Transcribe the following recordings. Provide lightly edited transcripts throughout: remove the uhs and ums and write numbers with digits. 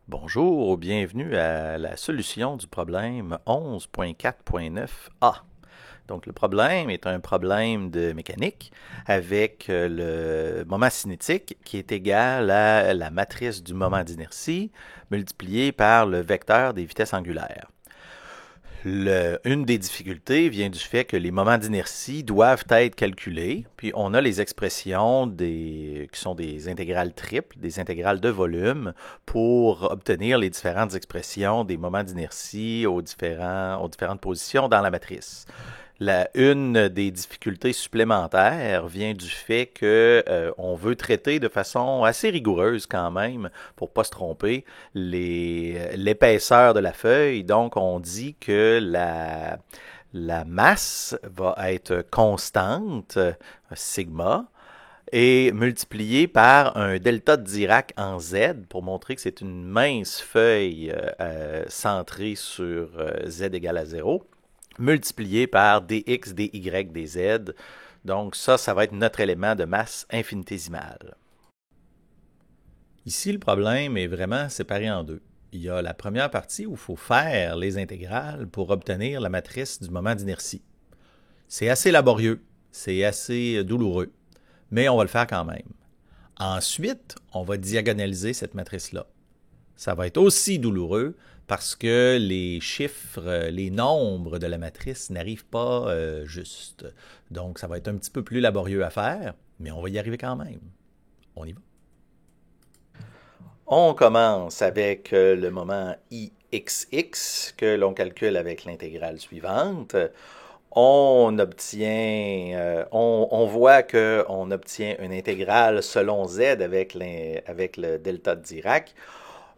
Bonjour, bienvenue à la solution du problème 11.4.9a. Donc le problème est un problème de mécanique avec le moment cinétique qui est égal à la matrice du moment d'inertie multiplié par le vecteur des vitesses angulaires. Une des difficultés vient du fait que les moments d'inertie doivent être calculés, puis on a les expressions qui sont des intégrales triples, des intégrales de volume, pour obtenir les différentes expressions des moments d'inertie aux différentes positions dans la matrice. Une des difficultés supplémentaires vient du fait que on veut traiter de façon assez rigoureuse quand même, pour pas se tromper, l'épaisseur de la feuille. Donc, on dit que la masse va être constante, sigma, et multipliée par un delta de Dirac en Z pour montrer que c'est une mince feuille centrée sur Z égale à 0 multiplié par dx, dy, dz. Donc ça va être notre élément de masse infinitésimale. Ici, le problème est vraiment séparé en deux. Il y a la première partie où il faut faire les intégrales pour obtenir la matrice du moment d'inertie. C'est assez laborieux, c'est assez douloureux, mais on va le faire quand même. Ensuite, on va diagonaliser cette matrice-là. Ça va être aussi douloureux parce que les chiffres, les nombres de la matrice n'arrivent pas juste. Donc, ça va être un petit peu plus laborieux à faire, mais on va y arriver quand même. On y va. On commence avec le moment ixx que l'on calcule avec l'intégrale suivante. On voit qu'on obtient une intégrale selon z avec le delta de Dirac.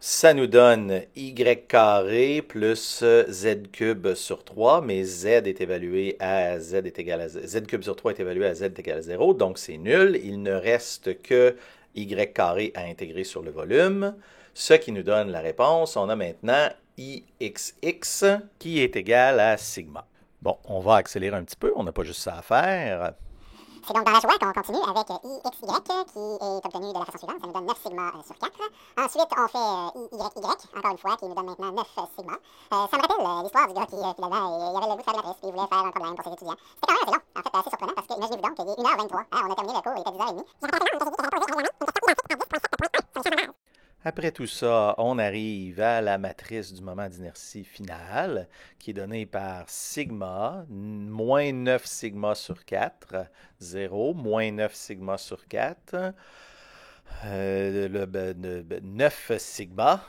Ça nous donne y carré plus z cube sur 3, mais z est évalué à z est égal à z cube sur 3 est évalué à z est égal à 0, donc c'est nul. Il ne reste que y carré à intégrer sur le volume, ce qui nous donne la réponse. On a maintenant ixx qui est égal à sigma. Bon, on va accélérer un petit peu, on n'a pas juste ça à faire. C'est donc dans la joie qu'on continue avec IXY qui est obtenu de la façon suivante. Ça nous donne 9 sigma sur 4. Ensuite, on fait IYY, encore une fois, qui nous donne maintenant 9 sigma. Ça me rappelle l'histoire du gars qui, finalement, il avait le goût de faire de la matrice et il voulait faire un problème pour ses étudiants. C'était quand même assez long, en fait, assez surprenant, parce que imaginez-vous donc qu'il est 1h23. Hein, on a terminé le cours, il était 10h30. Après tout ça, on arrive à la matrice du moment d'inertie finale, qui est donnée par sigma, moins 9 sigma sur 4, 0, moins 9 sigma sur 4, 9 sigma,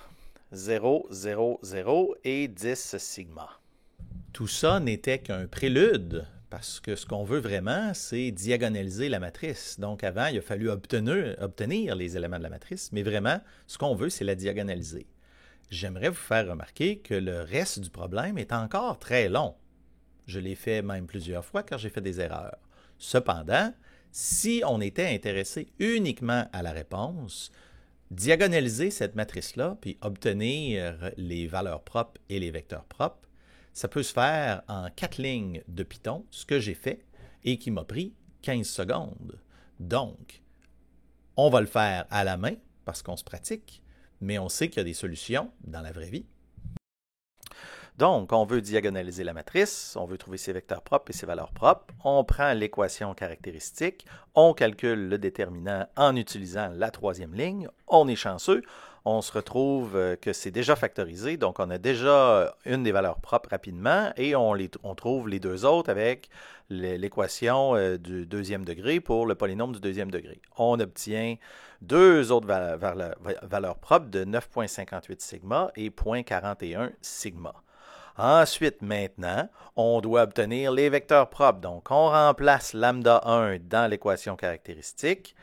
0, 0, 0 et 10 sigma. Tout ça n'était qu'un prélude, parce que ce qu'on veut vraiment, c'est diagonaliser la matrice. Donc avant, il a fallu obtenir les éléments de la matrice, mais vraiment, ce qu'on veut, c'est la diagonaliser. J'aimerais vous faire remarquer que le reste du problème est encore très long. Je l'ai fait même plusieurs fois car j'ai fait des erreurs. Cependant, si on était intéressé uniquement à la réponse, diagonaliser cette matrice-là, puis obtenir les valeurs propres et les vecteurs propres, ça peut se faire en 4 lignes de Python, ce que j'ai fait, et qui m'a pris 15 secondes. Donc, on va le faire à la main, parce qu'on se pratique, mais on sait qu'il y a des solutions dans la vraie vie. Donc, on veut diagonaliser la matrice, on veut trouver ses vecteurs propres et ses valeurs propres. On prend l'équation caractéristique, on calcule le déterminant en utilisant la troisième ligne. On est chanceux, on se retrouve que c'est déjà factorisé, donc on a déjà une des valeurs propres rapidement et on trouve les deux autres avec l'équation du deuxième degré pour le polynôme du deuxième degré. On obtient deux autres valeurs propres de 9,58 sigma et 0,41 sigma. Ensuite, maintenant, on doit obtenir les vecteurs propres. Donc, on remplace lambda 1 dans l'équation caractéristique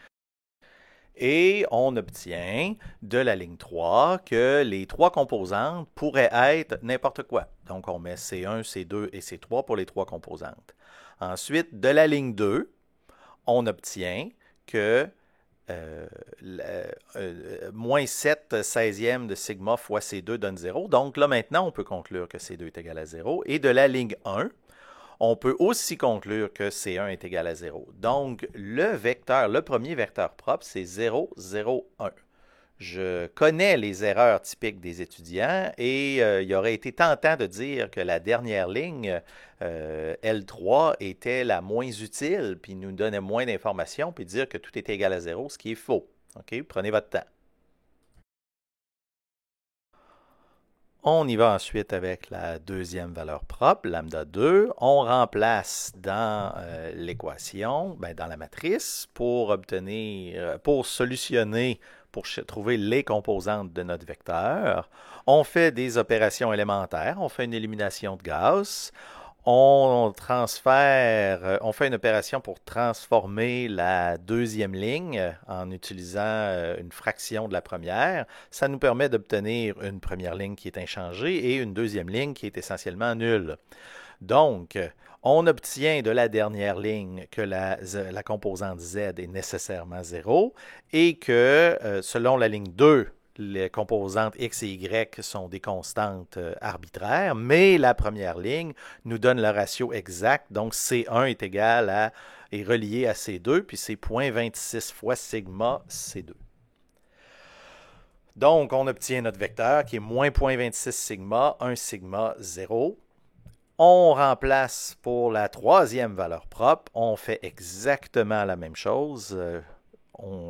et on obtient de la ligne 3 que les trois composantes pourraient être n'importe quoi. Donc, on met C1, C2 et C3 pour les trois composantes. Ensuite, de la ligne 2, on obtient que moins 7 16e de sigma fois C2 donne 0. Donc là, maintenant, on peut conclure que C2 est égal à 0. Et de la ligne 1, on peut aussi conclure que C1 est égal à 0. Donc, le premier vecteur propre, c'est 0, 0, 1. Je connais les erreurs typiques des étudiants et il aurait été tentant de dire que la dernière ligne, L3, était la moins utile, puis nous donnait moins d'informations, puis dire que tout était égal à zéro, ce qui est faux. OK? Prenez votre temps. On y va ensuite avec la deuxième valeur propre, lambda 2. On remplace dans l'équation, dans la matrice, pour obtenir, pour solutionner, pour trouver les composantes de notre vecteur. On fait des opérations élémentaires, on fait une élimination de Gauss, on transfère, on fait une opération pour transformer la deuxième ligne en utilisant une fraction de la première. Ça nous permet d'obtenir une première ligne qui est inchangée et une deuxième ligne qui est essentiellement nulle. Donc, on obtient de la dernière ligne que la composante Z est nécessairement 0 et que selon la ligne 2, les composantes x et y sont des constantes arbitraires, mais la première ligne nous donne le ratio exact, donc C1 est relié à C2, puis c'est 0,26 fois sigma C2. Donc, on obtient notre vecteur qui est moins 0,26 sigma, 1 sigma 0. On remplace pour la troisième valeur propre, on fait exactement la même chose.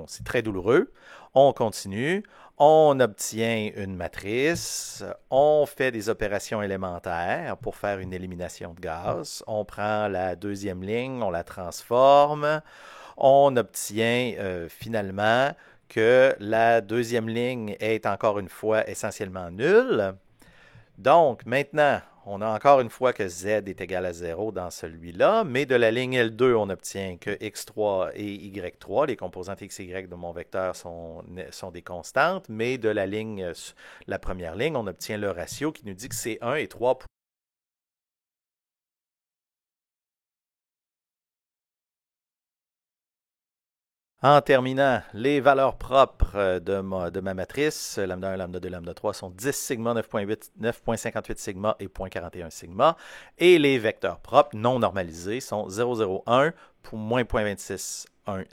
C'est très douloureux. On continue. On obtient une matrice. On fait des opérations élémentaires pour faire une élimination de gaz. On prend la deuxième ligne, on la transforme. On obtient finalement que la deuxième ligne est encore une fois essentiellement nulle. Donc, maintenant, on a encore une fois que z est égal à 0 dans celui-là, mais de la ligne L2, on obtient que x3 et y3, les composantes x et y de mon vecteur sont des constantes, mais de la première ligne, on obtient le ratio qui nous dit que c'est 1 et 3. En terminant, les valeurs propres de ma matrice, lambda 1, lambda 2, lambda 3, sont 10 sigma, 9,8, 9,58 sigma et 0,41 sigma. Et les vecteurs propres non normalisés sont 0,01 pour moins 0,26, 1,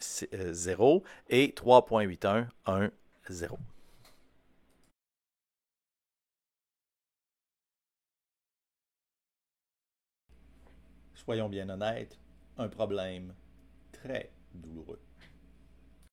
0 et 3,81, 1, 0. Soyons bien honnêtes, un problème très douloureux.